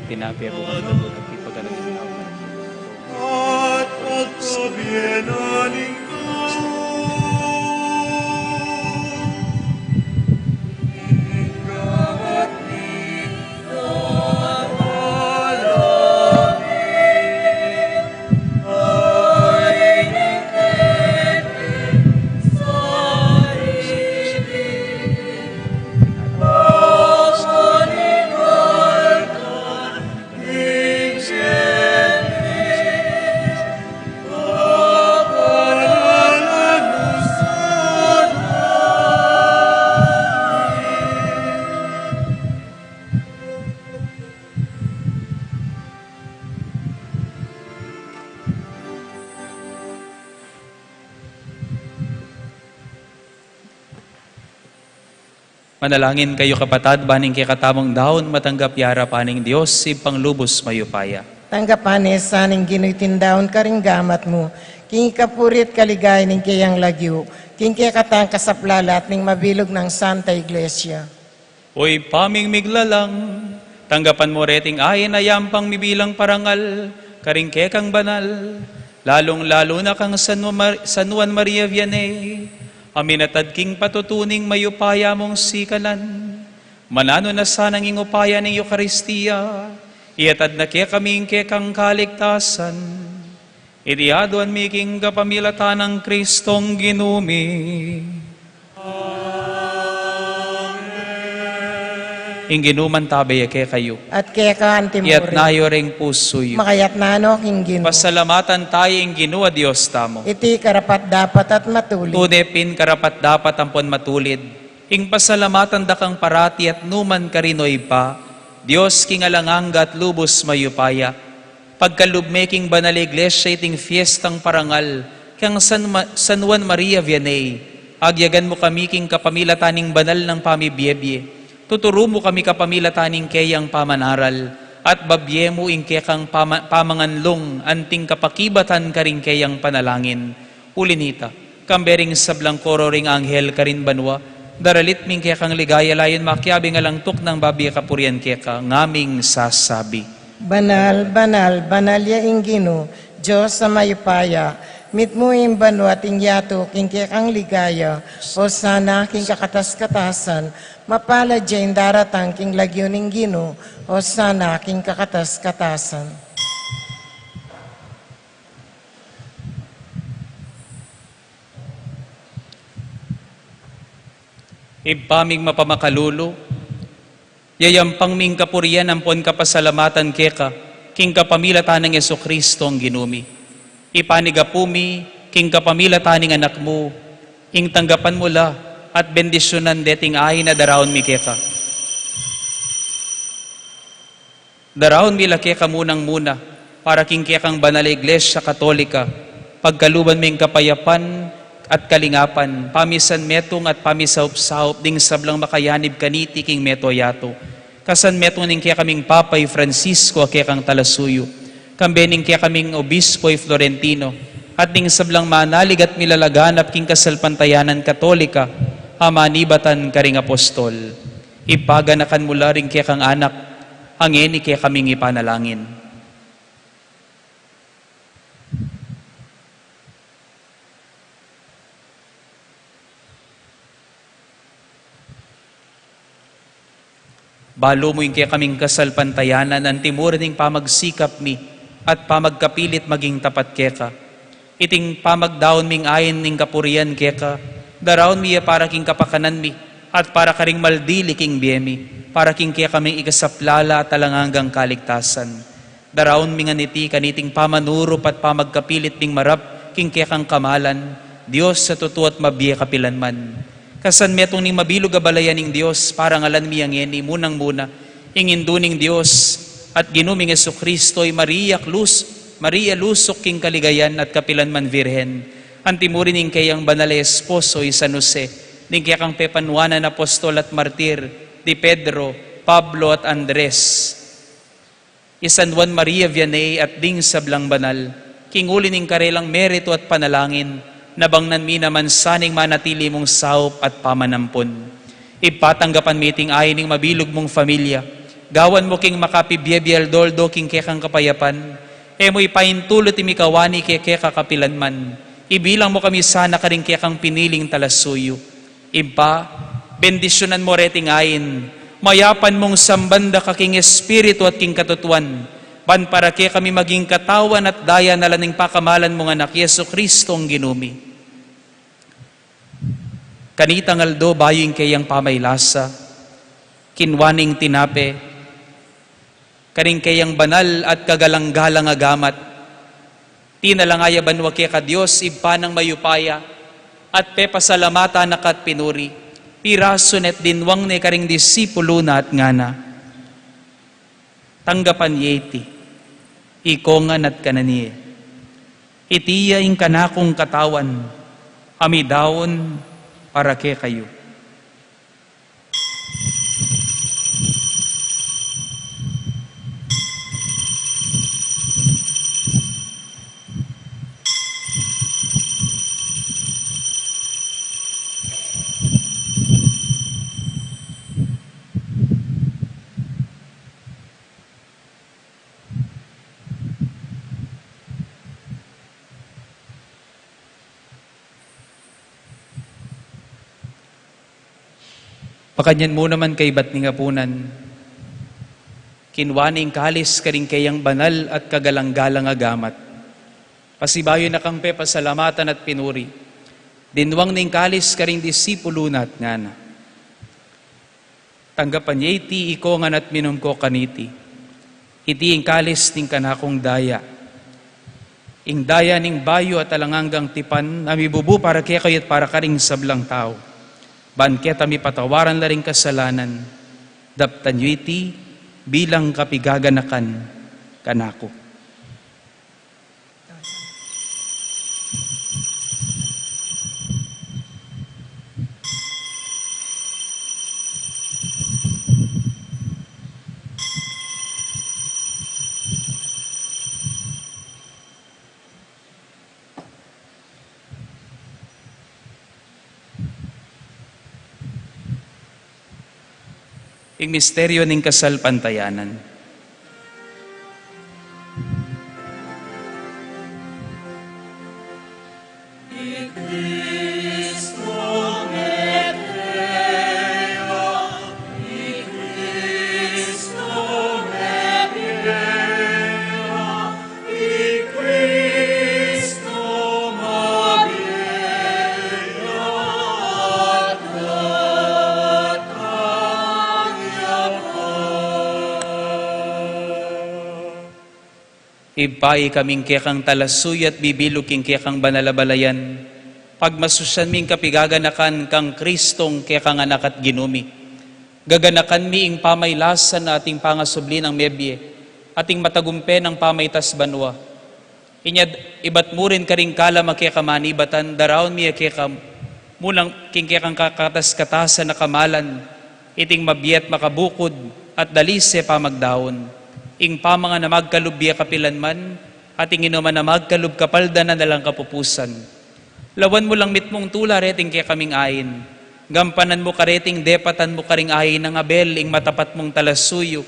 Tinapia po ang ito at ipagalang at pagkabienaning Manalangin kayo kapatad, baning kay katamong daon, matanggap yara paning Diyos, si panglubos mayupaya. Tanggapanes saning ginuitindaon karing gamat mo, king kapurit kaligay ning kayang lagyo, king kaya katang kasaplalat ning mabilog ng Santa Iglesia. Oy paming miglalang, tanggapan mo reting ayin ayam pang mibilang parangal, karing kekang banal, lalong-lalo na kang San Juan Maria Vianney, aminatad king patutuning mayupaya mong sikalan, manano na sanang ingupaya ng Eucharistia, iatad na kaya kaming kekang kaligtasan, itiaduan miking kapamilatan ng Kristong ginumi. Inginuman tabay kaya kayo, At kaya ka iat antimuri, nayo ring pusoy. makayat nano king gino, Pasalamatan tayo ing ginua Diyos tamo. iti karapat dapat at matuli. Tunepin karapat dapat ampon matulid. Ing pasalamatan dakang parati at numan karinoy pa. Diyos king alanganga at lubos mayupaya. Pagkalubmeking banal iglesia iting fiestang parangal. Kang San Juan Maria Vianney. Agyagan mo kami king kapamilataning banal ng pamibiyebye. Tuturo mo kami kapamilataning kayang pamanaral. At babye mo ing kekang pamanganlong anting kapakibatan karing kayang panalangin. Ulinita, kambering sablang koro ring anghel karin banwa, daralit ming kekang ligaya layon makyabi nga langtok ng babi kapurian keka, ngaming sasabi. Banal, banal, banal ya inggino, Diyos sa mayupaya, mit mo yung banwa ting yato, king kekang ligaya, o sana king kakatas-katasan, mapala dyan daratang king lagyo ning gino, o sana king kakatas-katasan. Ipaming mapamakalulo, Yayampang ming kapurian ampon kapasalamatan keka, king kapamilatan ng Yesu Kristo ang ginumi. Ipanigapumi, king kapamilatan ng anak mo, ing tanggapan mo la, at bendisyonan deting ay na daraon mi keka. Daraon mi la keka munang muna, para king kekang banal Iglesia Katolika, pagkaluban ming kapayapan at kalingapan, pamisan metong at pamisaup-saup ding sablang makayanib kaniti king metoyato. Kasan metong ning kaya kaming Papay Francisco kaya kang Talasuyo, kambening kaya kaming Obispo'y Florentino, at ding sablang manalig at milalaganap king kasalpantayanan Katolika, amanibatan karing apostol. Ipaganakan mula rin kaya kang anak, hangeni kaya kaming ipanalangin. Balo mo yung kaya kaming kasalpantayanan, ang timur ning pamagsikap mi, at pamagkapilit maging tapat keka. Iting pamagdaon ming ayin ning kapurian keka, daraon miya para king kapakanan mi, at para karing maldili king biyemi, para king kaya kaming ikasaplala at talanganggang kaligtasan. Daraon mi nga niti kaniting pamanurup at pamagkapilit ming marap, king kaya kang kamalan, Diyos sa totoo at mabiya kapilan man. Kasan metong ning mabilog abalayan ning Diyos, para ngalan miyang yeni, munang muna, ingindu ning Diyos, at ginuming Yesu Kristo'y Maria lusok king kaligayan at kapilan man virhen. Antimurin ning kayang banal esposo'y San Jose, ning kaya kang pepanuanan apostol at martir, di Pedro, Pablo at Andres. Isan Juan Maria Vianney at ding sablang banal, king uli ning karelang merito at panalangin, nabangnan mi naman saning manatili mong saup at pamanampon. Ipatanggapan miting ay ning mabilog mong familia. Gawan mo king makapibyebyal doldo king kekang kapayapan. E mo ipaintulot imikawani keka kapilan man. Ibilang mo kami sana karing kekang piniling Talasuyo. Iba, bendisyonan mo reting ayin. Mayapan mong sambanda ka king espiritu at king katutuan. Ban para kaya kami maging katawan at daya na laning pakamalan mong anak Yesu Kristo ang ginumi. Kanitang aldo bayoing kayang pamaylasa, kinwaning tinape, karing kayang banal at kagalang-galang agamat, tinalangaya banwa kaya ka Diyos, ibpanang mayupaya, at pepasalamata nakat pinuri, piraso net dinwang ne karing disipulo na at ngana. Tanggapan yeti, ikongan at kananiye. Itiya ing kanakong katawan, amidawon para ke kayo. Pakanyan mo naman kay ba't ni ngapunan, kinwaning kalis karing kayang banal at kagalang-galang agamat. Pasibayo na kang pepasalamatan at pinuri, dinwang ning kalis karing disipulo na at ngana. Tanggapan niya iti ikongan at minumko kaniti, iti ing kalis ning kanakong daya. Ing daya ning bayo at alanganggang tipan, namibubu para kaya kayo't para karing sablang tao. Banketa mi patawaran la ring kasalanan, daptan yu iti bilang kapigaganakan kanako. Ing misteryo ning kasalpantayanan. Ipai kaming kekang talasuy at bibilog king kekang banalabalayan. Pagmasusyan ming kapigaganakan kang Kristong kekang anak at ginumi. Gaganakan mi ing pamaylasan na ating pangasubli ng mebye, ating matagumpe ng pamaytas banwa. Inyad ibat mo rin karing kala makekamanibatan, daraon mi kekam, mulang king kekang kakatas-katasan na kamalan, iting mabiyat makabukod at dalise pamagdaon. Ing pamanga na magkalubya kapilan man, ating inuman na magkalub kapalda na nalang kapupusan. Lawan mo lang mitmong tula reting kaya kaming ayin. Gampanan mo kareting depatan mo karing ayin ng Abel, ing matapat mong talasuyo.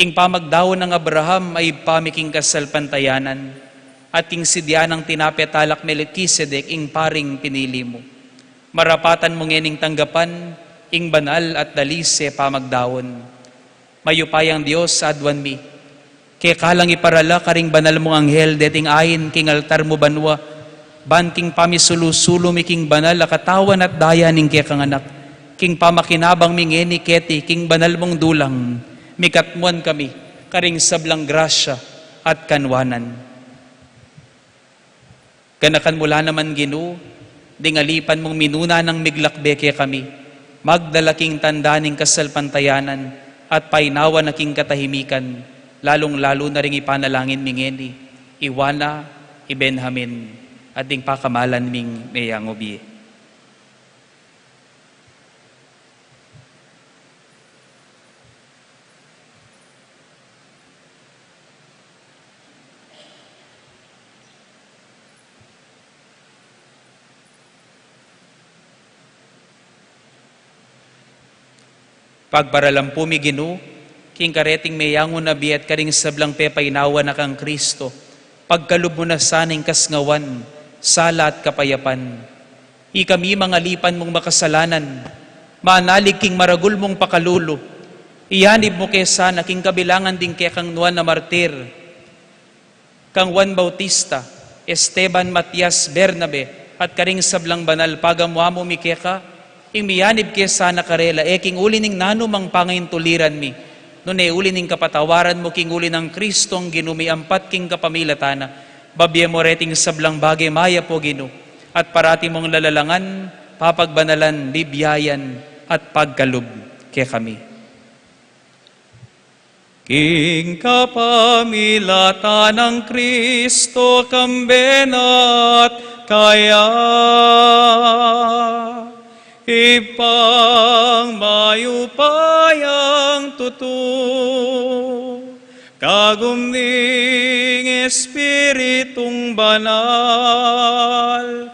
Ing pamagdaon ng Abraham ay pamiking kasal pantayanan, at king sidyanang tinapetalak Melkisedek, ing paring pinili mo. Marapatan mong yening tanggapan, ing banal at dalise pamagdaon. Mayupayang Diyos adwan mi, kaya kalang iparala karing banal mong anghel, deting ayin king altar mo banwa, ban king pamisulusulo mi king banal, akatawan at daya ning kaya kang anak, king pamakinabang mi ngeni keti, king banal mong dulang, mikatmuan kami, karing sablang grasya at kanwanan. Ganakan mula naman Ginoo, dingalipan mong minuna ng miglakbe kaya kami, magdalaking tanda ning kasal pantayanan, at painawa na king katahimikan, lalong-lalo na ring ipanalangin mingeni, iwana, ibenhamin, at ding pakamalan ming mayangobi. Pagparalampu mi Ginoo, king kareting mayangon na biat karing sablang pepainawa na kang Kristo, pagkalub mo na saning kasngawan, sala at kapayapan. Ikami mangalipan mong makasalanan, manalig king maragul mong pakalulo, iyanib mo kesa na king kabilangan ding kaya kang Juan na martir, kang Juan Bautista, Esteban, Matias, Bernabe, at karing sablang banal pagamuha mo mi keka, imiyanib kaya sana karela, king uli ning nanumang pangayin tuliran mi, nun uli ning kapatawaran mo, king uli ng Kristong ginumi ampat king kapamilatana, babye mo reting sablang bagay maya po Ginoo, at parati mong lalalangan, papagbanalan, bibiyayan, at pagkalub kaya kami. King kapamilatan ng Kristo kambenat kaya, ipang mayupayang tutu, kagumning Espiritong banal,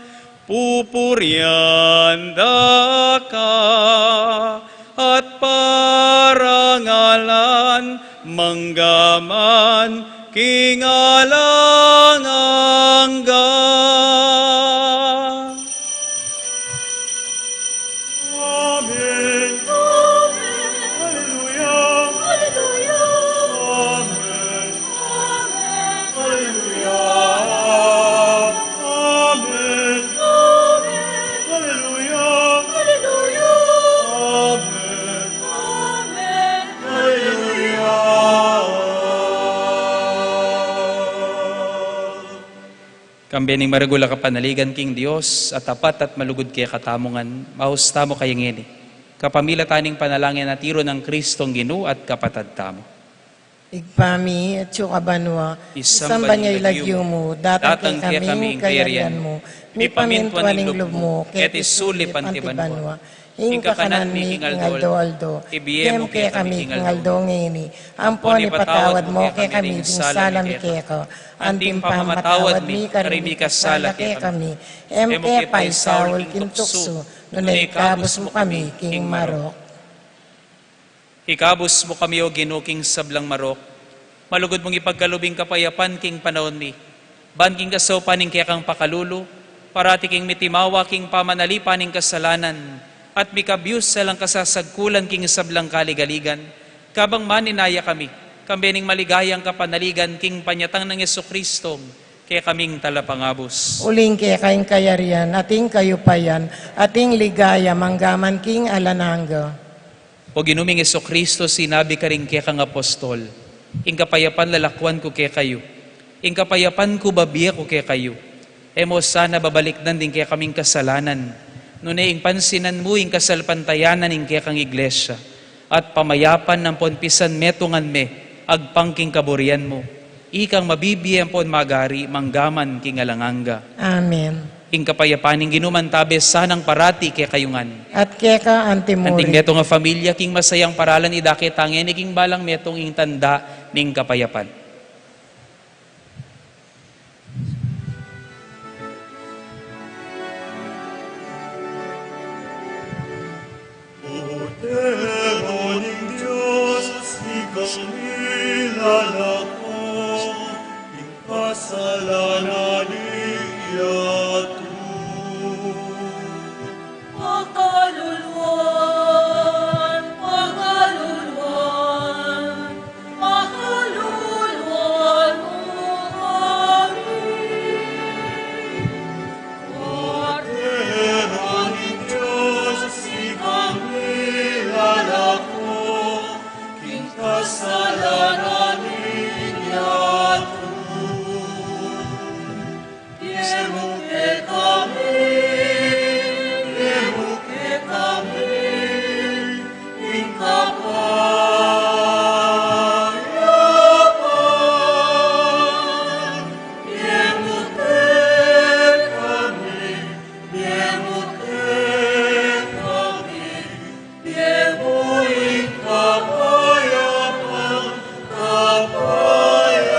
pupuryan da ka, at parangalan manggaman kingalangangga. Amen. Amen. Hallelujah. Hallelujah. Amen. Amen. Hallelujah. Amen. Amen. Hallelujah. Hallelujah. Amen. Amen. Hallelujah. Kambening maragula kapanaligan king Dios, at tapat at malugod kaya katamungan, mahusta mo kayang ini. Kapamila taning panalangin na tiro ng Kristong Ginoo at kapatad tamo. Igpami at banwa, Isamba niya ilagyo mo, datang kay kaming kayarian mo, mi pamintuan ning loob mo, ket isulip antibanwa. Ing kakanan mi king aldo, kem kay kami king aldo ngini, ampon ipatawad mo kay kami ding sala mi keko, antim pamatawad mi karimi kasala kay kami, kay paisawol kintukso, nunay kabus mo kami king marok. Ikabos mo kami o Ginoo king sablang marok, malugod mong ipagkalubing kapayapan king panahon mi, ban king kasaw paning kaya kang pakalulo, parati king mitimawa king pamanali paning kasalanan, at mikabiyos salang kasasagkulan king sablang kaligaligan, kabang maninaya kami, kambening maligayang kapanaligan king panyatang ng Jesucristo, kaya kaming talapangabos. Uling kay kaing kayarian, ating kayupayan, ating ligaya, manggaman king alananga. O ginuming Jesucristo, sinabi ka rin kaya kang apostol, ing kapayapan lalakwan ko kay kayo, ing kapayapan ko babiya ko kay kayo. Emo sana babalikdan din kaya kaming kasalanan, nunay ing pansinan mo ing kasalpantayanan ing kaya kang iglesia, at pamayapan ng ponpisan metungan me, agpangking kaburian mo, ikang mabibiyan pon magari, manggaman king alanganga. Amen. Ing kapayapan ing ginumantabe sanang parati kay kayungan. At keka Anting antimuri. meto nga familia, king masayang paralan idakit tangin, king balang metong ing tanda ning kapayapan. Cordero ng Diyos, ikang nilalako, ing kasalanan iyatu. Makaluluan, makaluluan, makaluluan mo kami. Cordero ng Diyos, ikang nilalako, ing kasalanan iyatu. Yemuke kami, yemuke kami, ing kapayapan. Yemuke kami, yemuke kami, yemu ing kapayapan, kapayapan.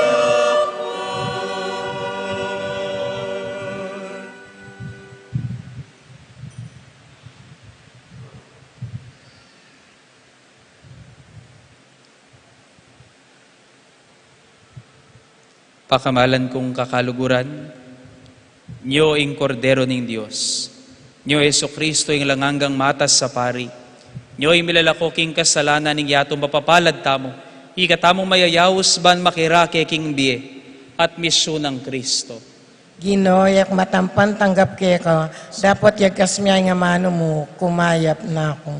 Pakamalan kong kakaluguran, Nyo ing kordero ning Diyos, Nyo Yesu Kristo ing langanggang matas sa pari, Nyo ing milalako king kasalanan ning yatong mapapalad tamo, ikatamong mayayawos ban makirake king biye, at misyon ng Kristo. Ginoyak matampan tanggap keka, dapat yagas miya nga mano mo, kumayap na ako.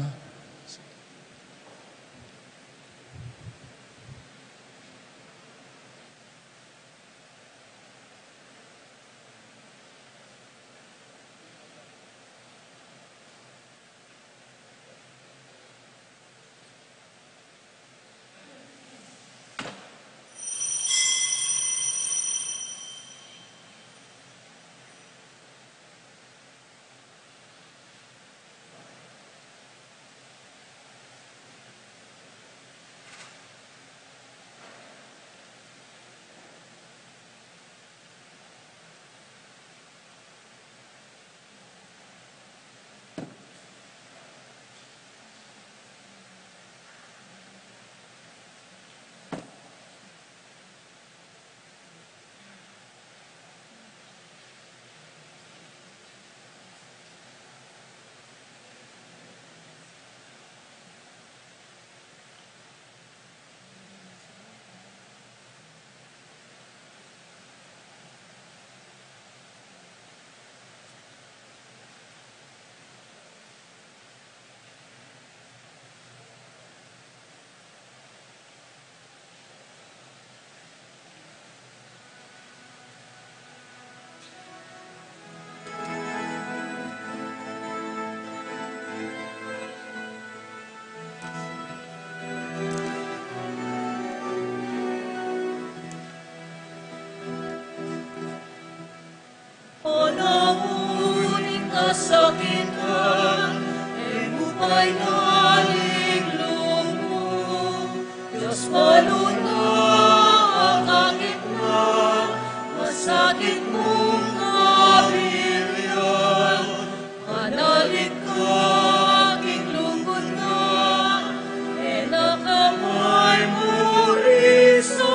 Panahon kasakitan, emupay naling lumo. Diyos maluna ang akit na, masakit mong kabilyan. Manalig ka aking lungkot na, e nakamay murisan.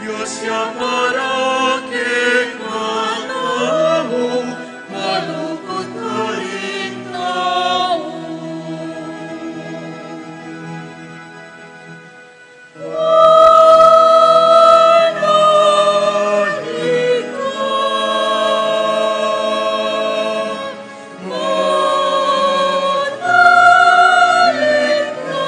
Diyos ya para kay kanamo, Malungkot na rin tao. Manalig ka, manalig ka,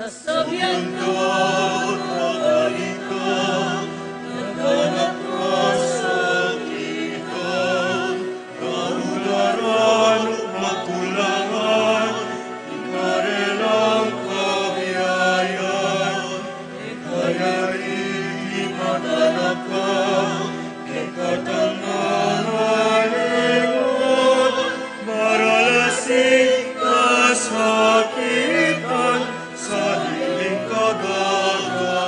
Kasabihan ko, Naghanap ka sa akin, kaularan o makulangan, ikarelang kabiyayan, ikaya'y imatanap ka, ikatangahan ingon, maralasing kasakitan, sa hiling kagagawan.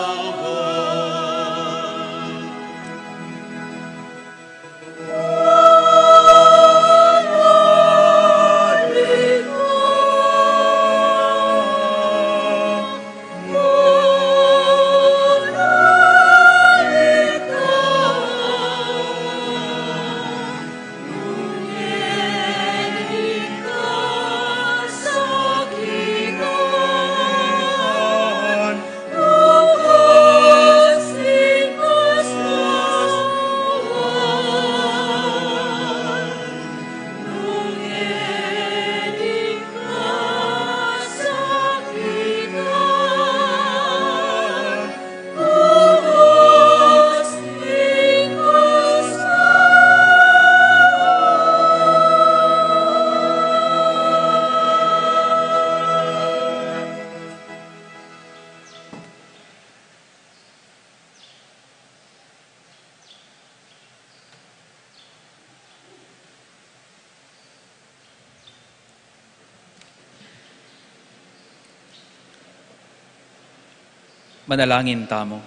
Manalangin tamo.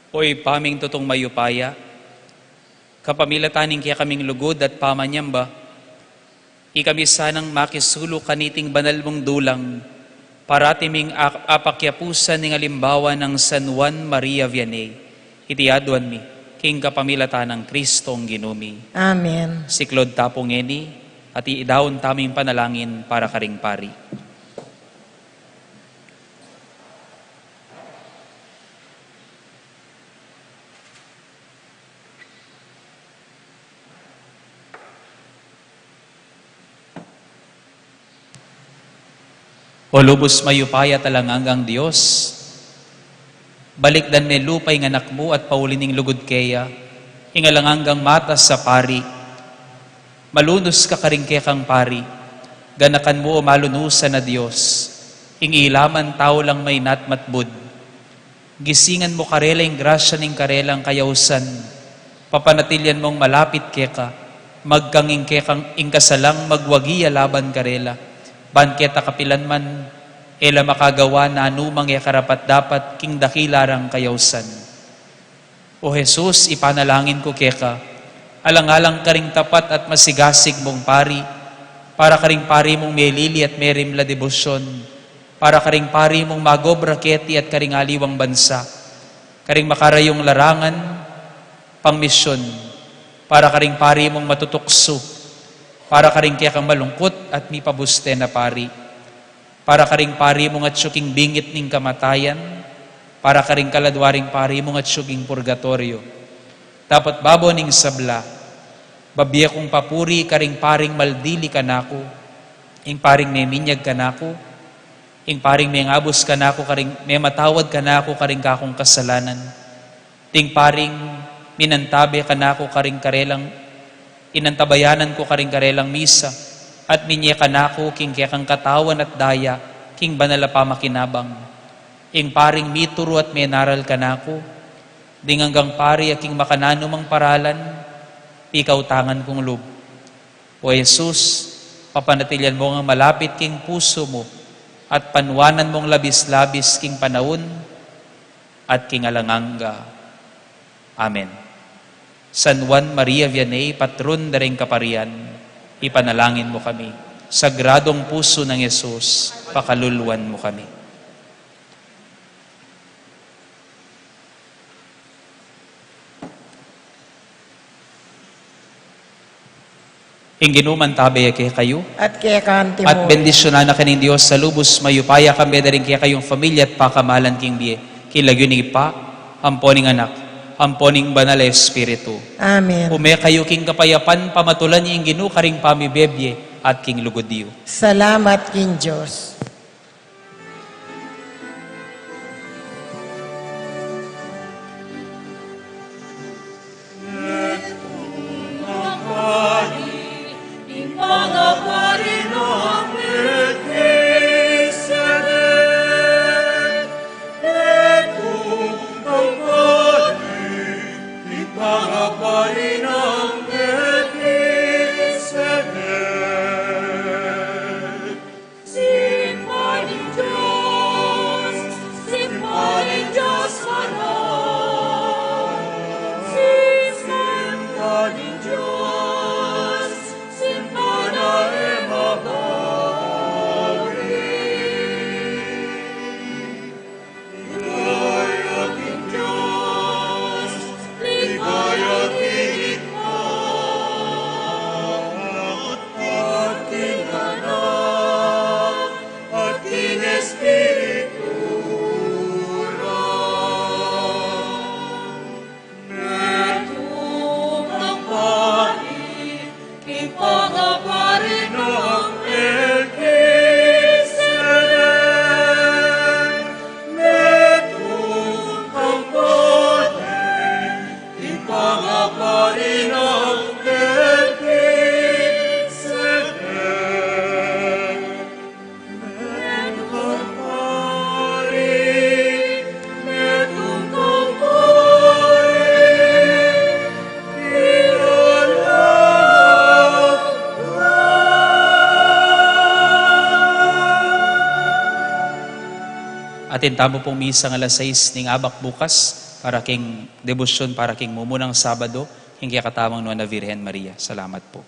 Oy paming tutong mayupaya, kapamilataning kaya kaming lugod at pamanyamba, ikami sanang makisulo kaniting banal mong dulang, paratiming apakyapusan ng alimbawa ng San Juan Maria Vianney, itiadwan mi, king kapamilatan ng Kristong ginumi. Amen. Siklod tapong eni, at iidawon taming panalangin para karing pari. O lubos mayupaya talangang Diyos, balikdan me lupay nga nakmo at paulining lugod kaya, ingalanganggang matas sa pari, malunos ka karing kang pari, ganakan mo o malunusan na Diyos, ingilaman tao lang may natmatbud, gisingan mo karelang grasya ning karelang kayausan, papanatilyan mong malapit keka, magkanging kekang ingkasalang magwagiya laban karela, banketa kapilan man, ela makagawa na anumang karapat dapat king dakilarang kayausan. O Jesus, ipanalangin ko keka, alang-alang karing tapat at masigasig mong pari, para karing pari mong melili at merimla debosyon, para karing pari mong magobra keti at karing aliwang bansa, karing makarayong larangan, pang misyon, para karing pari mong matutukso, para karing kaya kang malungkot at mipabuste na pari. Para karing pari mong at syuking bingit ning kamatayan. Para karing kaladwaring pari mong at syuking purgatorio. Dapat babo ning sabla. Babiya kong papuri karing paring maldili kanako. Ing paring may minyag kanako. Ing paring may ngabos kanako karing may matawad kanako karing kakong kasalanan. Ting paring minantabe kanako karing karelang inantabayanan ko karing karelang misa, at minye kanako king kekang katawan at daya, king banala pa makinabang. Ing paring mituro at menaral kanako, dinganggang pari aking makanano mang paralan, ikaw tangan kong lub. O Jesus, papanatilyan mo nga malapit king puso mo, at panwanan mong labis-labis king panahon, at king alanganga. Amen. San Juan Maria Vianney, patron daring kaparian, ipanalangin mo kami. Sagradong puso ng Yesus, pakaluluan mo kami. Inginuman tabay kay kayo, At kaya kanti mo. at bendisyonan na kaning Diyos sa lubos mayupaya kami daring kaya kayong pamilya at pakamalan king biye. Kilagyo ni Ipa, amponing anak, amponing banal na Espiritu. Amen. Ume kayo king kapayapan, pamatulan niya ginu karing pamibebye, at king lugodiyo. Salamat king Diyos. Ing pangapari ng Melchizedek. Itong pagpari, ipangapari ng Melchizedek. Simpaning Diyos Manon. Simpaning Diyos, simpanae mabawi. Ligaya king Diyos, ligaya king Ikmat, at king Anak, at king Espiritura. Netong ang pari, king pangapari ng Melchizedek, netong pagpari, ipangapari ng Melchizedek. Netong pari, netong Atin tamo pong misa ng alas 6 ning abak bukas para king debosyon para king mumunang Sabado, king kakatamang Nuana Virgen Maria. Salamat po.